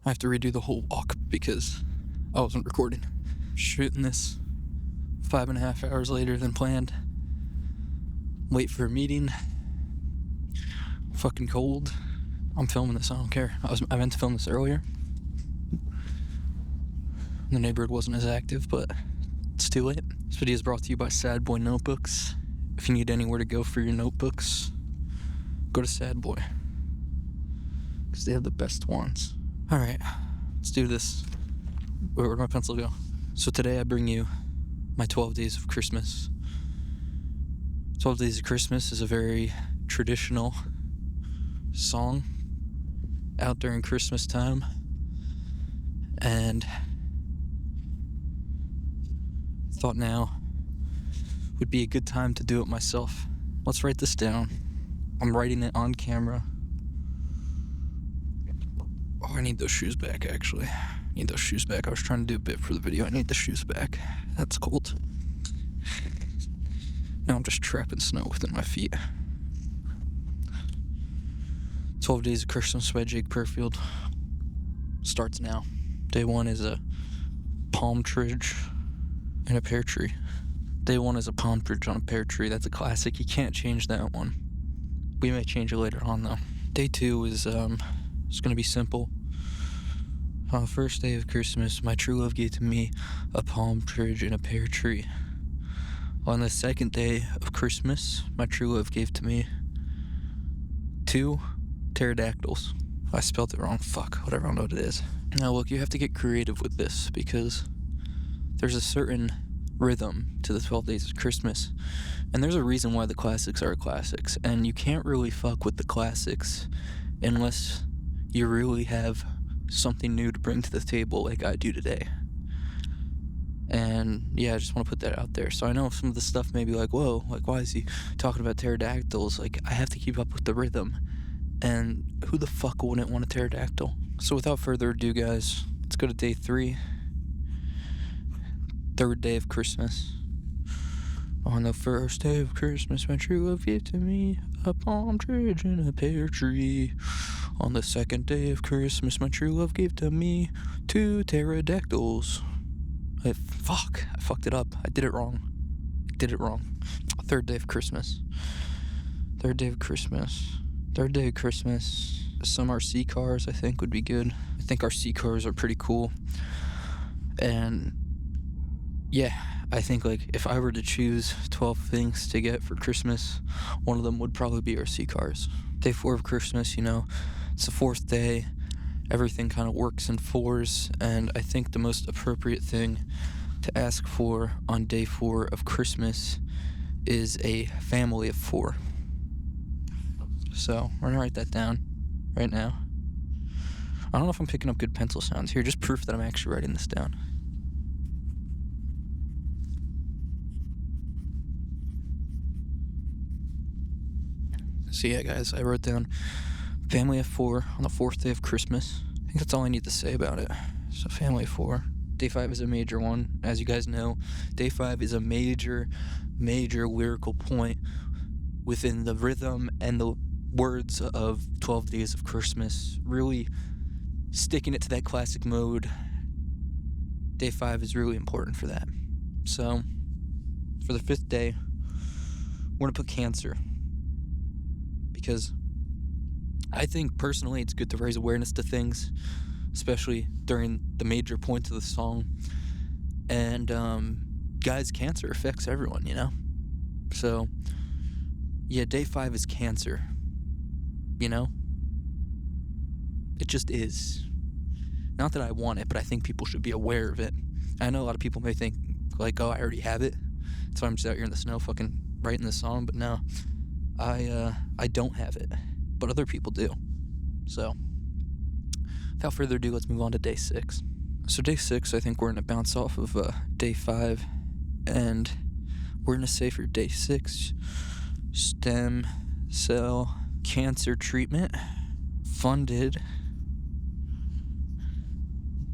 I have to redo the whole walk because I wasn't recording. Shooting this 5.5 hours later than planned. Late for a meeting. Fucking cold. I'm filming this, I don't care. I meant to film this earlier. The neighborhood wasn't as active, but it's too late. This video is brought to you by Sad Boy Notebooks. If you need anywhere to go for your notebooks, go to Sad Boy, because they have the best ones. Alright, let's do this. Where'd my pencil go? So today I bring you my 12 Days of Christmas. 12 Days of Christmas is a very traditional song out during Christmas time, and thought now would be a good time to do it myself. Let's write this down. I'm writing it on camera. Oh, I need those shoes back, actually. I need those shoes back. I was trying to do a bit for the video. I need the shoes back. That's cold. Now I'm just trapping snow within my feet. 12 Days of Christmas by Jake Perfield starts now. Day 1 is a palm tridge and a pear tree. Day 1 is a palm tridge on a pear tree. That's a classic. You can't change that one. We may change it later on, though. Day 2 is it's gonna be simple. On the first day of Christmas, my true love gave to me a palm tridge and a pear tree. On the second day of Christmas, my true love gave to me 2 pterodactyls. I spelled it wrong. Fuck, whatever, I don't know what it is. Now look, you have to get creative with this because there's a certain rhythm to the 12 Days of Christmas, and there's a reason why the classics are classics, and you can't really fuck with the classics unless you really have something new to bring to the table like I do today. And yeah, I just want to put that out there. So I know some of the stuff may be like, whoa, like why is he talking about pterodactyls? Like, I have to keep up with the rhythm, and who the fuck wouldn't want a pterodactyl? So without further ado, guys, let's go to day 3. Third day of Christmas. On the first day of Christmas, my true love gave to me a palm tridge and a pear tree. On the second day of Christmas, my true love gave to me 2 pterodactyls. I fucked it up. I did it wrong. Third day of Christmas. Third day of Christmas. Some RC cars, I think, would be good. I think RC cars are pretty cool. And yeah, I think, like, if I were to choose 12 things to get for Christmas, one of them would probably be RC cars. Day 4 of Christmas, you know, it's the 4th day. Everything kind of works in 4s, and I think the most appropriate thing to ask for on day 4 of Christmas is a family of 4. So we're gonna write that down right now. I don't know if I'm picking up good pencil sounds here, just proof that I'm actually writing this down. So yeah, guys, I wrote down family of 4 on the 4th day of Christmas. I think that's all I need to say about it. So family of 4. Day 5 is a major one. As you guys know, day 5 is a major lyrical point within the rhythm and the words of 12 Days of Christmas. Really sticking it to that classic mode. Day 5 is really important for that. So, for the 5th day, we're going to put Cancer. Because I think personally it's good to raise awareness to things, especially during the major points of the song. And guys, cancer affects everyone, you know? So yeah, day 5 is Cancer. You know? It just is. Not that I want it, but I think people should be aware of it. I know a lot of people may think, like, oh, I already have it, so I'm just out here in the snow fucking writing this song, but no. I don't have it, but other people do. So, without further ado, let's move on to day 6. So day 6, I think we're going to bounce off of day 5, and we're going to say for day 6, stem cell cancer treatment funded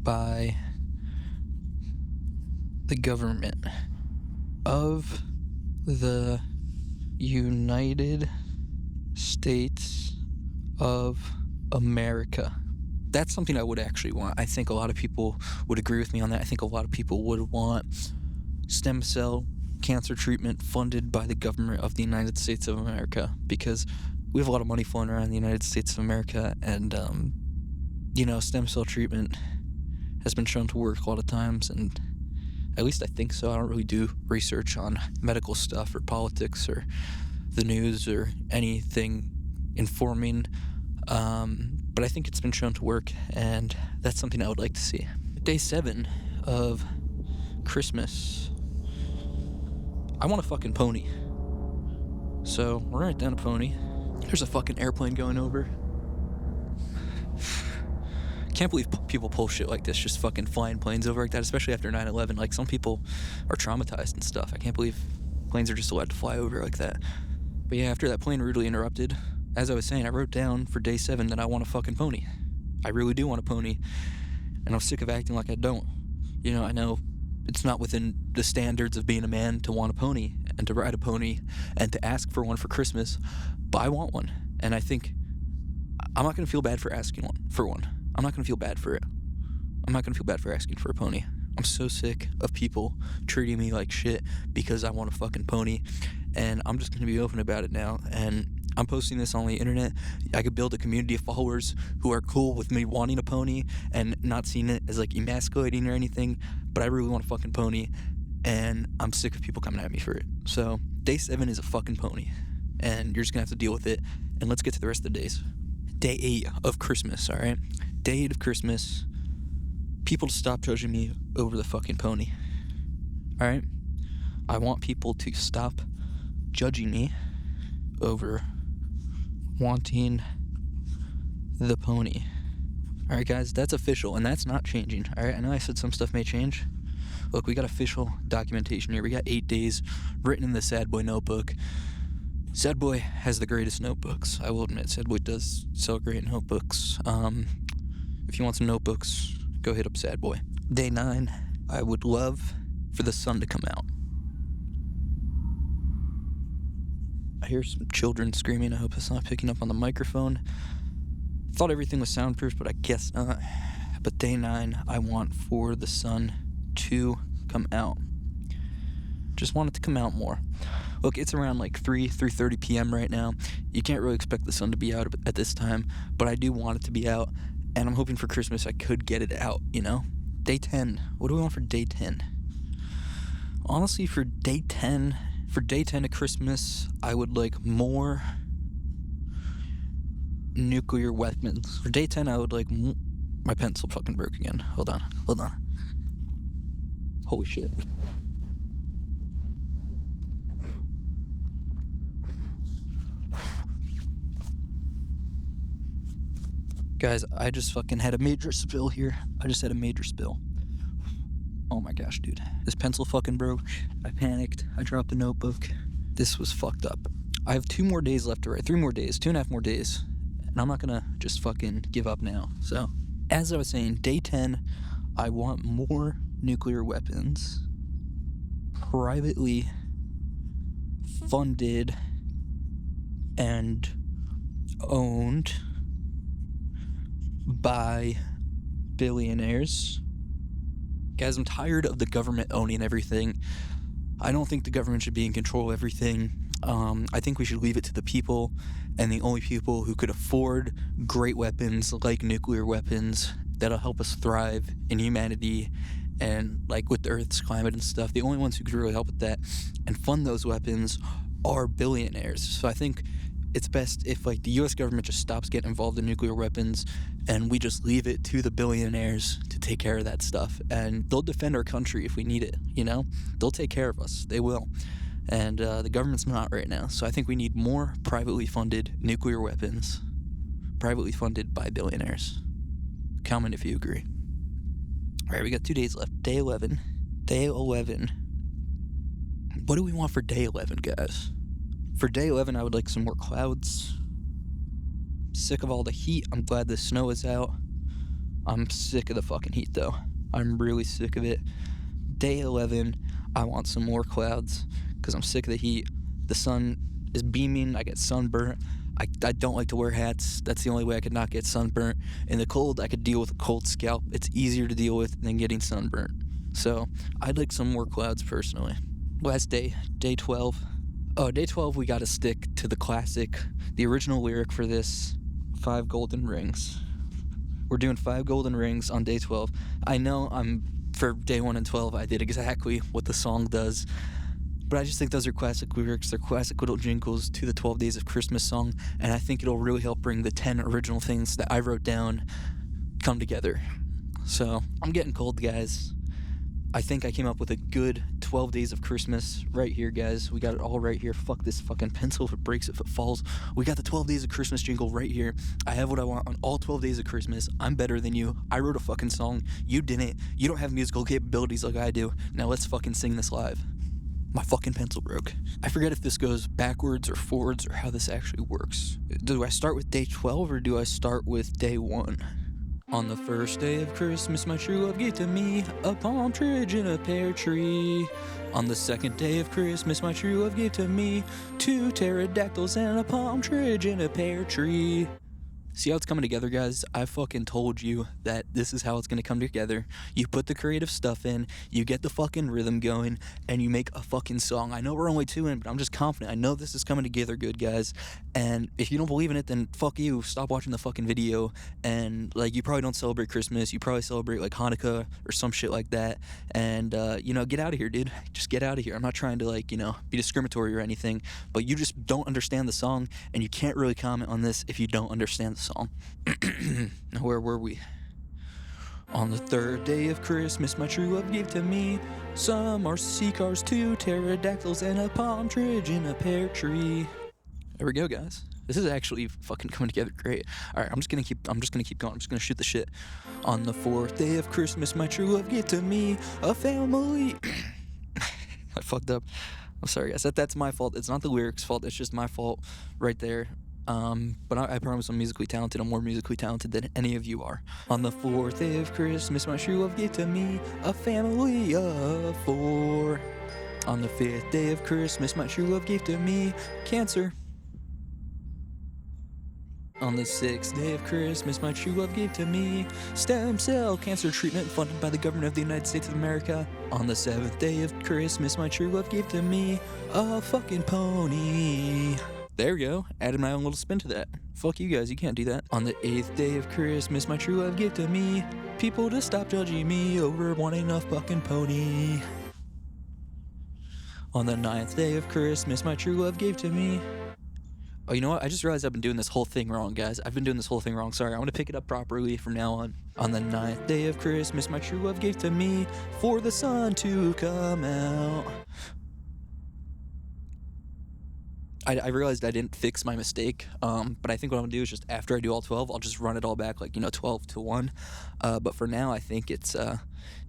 by the government of the United States of America. that's something I would actually want. I think a lot of people would agree with me on that. I think a lot of people would want stem cell cancer treatment funded by the government of the United States of America, because we have a lot of money flowing around the United States of America, and stem cell treatment has been shown to work a lot of times, and at least I think so. I don't really do research on medical stuff or politics or the news or anything informing, but I think it's been shown to work, and that's something I would like to see. Day 7 of Christmas, I want a fucking pony. So we're right down a pony. There's a fucking airplane going over. Can't believe people pull shit like this, just fucking flying planes over like that, especially after 9/11. Like, some people are traumatized and stuff. I can't believe planes are just allowed to fly over like that. But yeah, after that plane rudely interrupted, as I was saying, I wrote down for day 7 that I want a fucking pony. I really do want a pony, and I'm sick of acting like I don't. I know it's not within the standards of being a man to want a pony and to ride a pony and to ask for one for Christmas, but I want one, and I think I'm not going to feel bad for asking for one. I'm not going to feel bad for it. I'm not going to feel bad for asking for a pony. I'm so sick of people treating me like shit because I want a fucking pony, and I'm just going to be open about it now, and I'm posting this on the internet. I could build a community of followers who are cool with me wanting a pony and not seeing it as, like, emasculating or anything, but I really want a fucking pony, and I'm sick of people coming at me for it. So, day 7 is a fucking pony, and you're just going to have to deal with it, and let's get to the rest of the days. Day 8 of Christmas, alright? Day 8 of Christmas, people to stop judging me over the fucking pony. Alright? I want people to stop judging me over wanting the pony. Alright, guys, that's official, and that's not changing. Alright, I know I said some stuff may change. Look, we got official documentation here. We got 8 days written in the Sad Boy notebook. Sad Boy has the greatest notebooks. I will admit, Sad Boy does sell great notebooks. If you want some notebooks, go hit up Sad Boy. Day 9, I would love for the sun to come out. I hear some children screaming. I hope it's not picking up on the microphone. Thought everything was soundproof, but I guess not. But day 9, I want for the sun to come out. Just want it to come out more. Look, it's around like 3:30 p.m. right now. You can't really expect the sun to be out at this time, but I do want it to be out, and I'm hoping for Christmas I could get it out, Day 10. What do we want for day 10? Honestly, for day 10 of Christmas, I would like more nuclear weapons. For day 10, I would like my pencil fucking broke again. Hold on. Holy shit. Guys, I just fucking had a major spill here. Oh my gosh, dude. This pencil fucking broke. I panicked. I dropped the notebook. This was fucked up. I have 2 more days left to write. 3 more days. 2.5 more days. And I'm not gonna just fucking give up now. So, as I was saying, day 10, I want more nuclear weapons. Privately funded and owned by billionaires. Guys, I'm tired of the government owning everything. I don't think the government should be in control of everything. I think we should leave it to the people, and the only people who could afford great weapons like nuclear weapons that'll help us thrive in humanity and like with the Earth's climate and stuff, the only ones who could really help with that and fund those weapons are billionaires. So I think it's best if like the US government just stops getting involved in nuclear weapons and we just leave it to the billionaires to take care of that stuff, and they'll defend our country if we need it, they'll take care of us, they will. And the government's not right now, so I think we need more privately funded nuclear weapons, privately funded by billionaires. Comment if you agree. Alright, we got 2 days left. Day 11. What do we want for day 11, guys? For day 11, I would like some more clouds. Sick of all the heat. I'm glad the snow is out. I'm sick of the fucking heat, though. I'm really sick of it. Day 11, I want some more clouds because I'm sick of the heat. The sun is beaming. I get sunburnt. I don't like to wear hats. That's the only way I could not get sunburnt. In the cold, I could deal with a cold scalp. It's easier to deal with than getting sunburnt. So I'd like some more clouds personally. Last day, day 12. Oh, day 12, we got to stick to the classic, the original lyric for this, 5 golden rings. We're doing 5 golden rings on day 12. I know for day 1 and 12, I did exactly what the song does. But I just think those are classic lyrics. They're classic little jingles to the 12 Days of Christmas song. And I think it'll really help bring the 10 original things that I wrote down come together. So I'm getting cold, guys. I think I came up with a good 12 Days of Christmas right here, guys. We got it all right here. Fuck this fucking pencil if it breaks, if it falls. We got the 12 Days of Christmas jingle right here. I have what I want on all 12 days of Christmas. I'm better than you. I wrote a fucking song. You didn't. You don't have musical capabilities like I do. Now let's fucking sing this live. My fucking pencil broke. I forget if this goes backwards or forwards or how this actually works. Do I start with day 12 or do I start with day 1? On the first day of Christmas, my true love gave to me a palm tree and a pear tree. On the second day of Christmas, my true love gave to me 2 pterodactyls and a palm tree and a pear tree. See how it's coming together, guys? I fucking told you that this is how it's gonna come together. You put the creative stuff in, you get the fucking rhythm going, and you make a fucking song. I know we're only 2 in, but I'm just confident. I know this is coming together good, guys. And if you don't believe in it, then fuck you. Stop watching the fucking video. And, like, you probably don't celebrate Christmas. You probably celebrate, like, Hanukkah or some shit like that. And, get out of here, dude. Just get out of here. I'm not trying to, be discriminatory or anything, but you just don't understand the song, and you can't really comment on this if you don't understand the song. Now, where were we? On the third day of Christmas, my true love gave to me some RC cars, 2 pterodactyls, and a palm tree and a pear tree. There we go, guys. This is actually fucking coming together great. All right, I'm just gonna keep going. I'm just gonna shoot the shit. On the 4th day of Christmas, my true love gave to me a family. I fucked up. I'm sorry, guys. That's my fault. It's not the lyrics' fault. It's just my fault right there. But I promise I'm musically talented. I'm more musically talented than any of you are. On the 4th day of Christmas, my true love gave to me a family of 4. On the 5th day of Christmas, my true love gave to me cancer. On the 6th day of Christmas, my true love gave to me stem cell cancer treatment funded by the government of the United States of America. On the 7th day of Christmas, my true love gave to me a fucking pony. There we go. Added my own little spin to that. Fuck you guys, you can't do that. On the 8th day of Christmas, my true love gave to me people to stop judging me over wanting a fucking pony. On the 9th day of Christmas, my true love gave to me... Oh, you know what? I just realized I've been doing this whole thing wrong, guys. I've been doing this whole thing wrong. Sorry, I want to pick it up properly from now on. On the 9th day of Christmas, my true love gave to me for the sun to come out. I realized I didn't fix my mistake, but I think what I'm gonna do is just after I do all 12, I'll just run it all back, 12 to 1. But for now, I think it's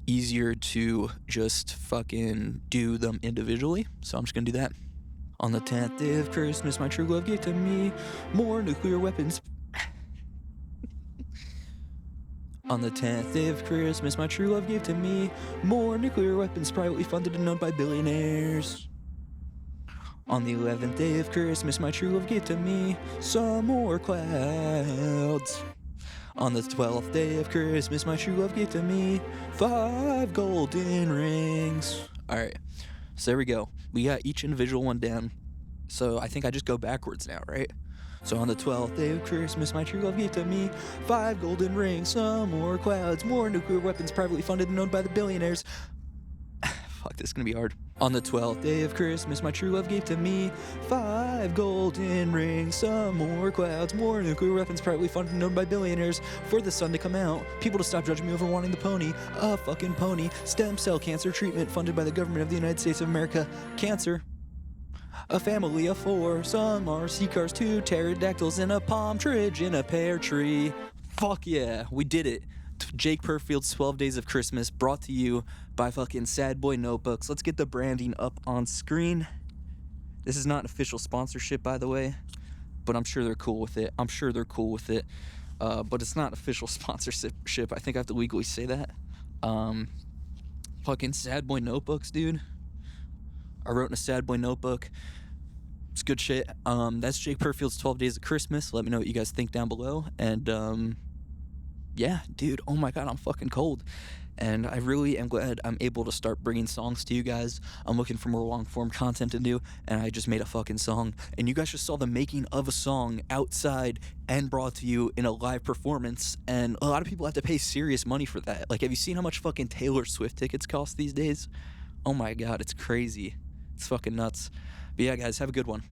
easier to just fucking do them individually, so I'm just gonna do that. On the 10th day of Christmas, my true love gave to me more nuclear weapons. On the 10th day of Christmas, my true love gave to me more nuclear weapons privately funded and owned by billionaires. On the 11th day of Christmas, my true love gave to me some more clouds. On the 12th day of Christmas, my true love gave to me 5 golden rings. Alright, so there we go. We got each individual one down. So I think I just go backwards now, right? So on the 12th day of Christmas, my true love gave to me 5 golden rings, some more clouds, more nuclear weapons privately funded and owned by the billionaires. Fuck, this is gonna be hard. On the 12th day of Christmas, my true love gave to me 5 golden rings, some more clouds, more nuclear weapons privately funded and owned by billionaires, for the sun to come out, people to stop judging me over wanting the pony, a fucking pony, stem cell cancer treatment funded by the government of the United States of America, cancer, a family of 4, some RC cars, 2 pterodactyls, and a palm tree and a pear tree. Fuck yeah, we did it. Jake Perfield's 12 Days of Christmas, brought to you by fucking Sad Boy Notebooks. Let's get the branding up on screen. This is not an official sponsorship, by the way, but I'm sure they're cool with it. But it's not official sponsorship. I think I have to legally say that. Fucking Sad Boy Notebooks, dude. I wrote in a Sad Boy Notebook. It's good shit. That's Jake Perfield's 12 Days of Christmas. Let me know what you guys think down below. And yeah, dude, oh my god, I'm fucking cold. And I really am glad I'm able to start bringing songs to you guys. I'm looking for more long form content to do, and I just made a fucking song. And you guys just saw the making of a song outside and brought to you in a live performance. And a lot of people have to pay serious money for that. Like, have you seen how much fucking Taylor Swift tickets cost these days? Oh my god, it's crazy. It's fucking nuts. But yeah, guys, have a good one.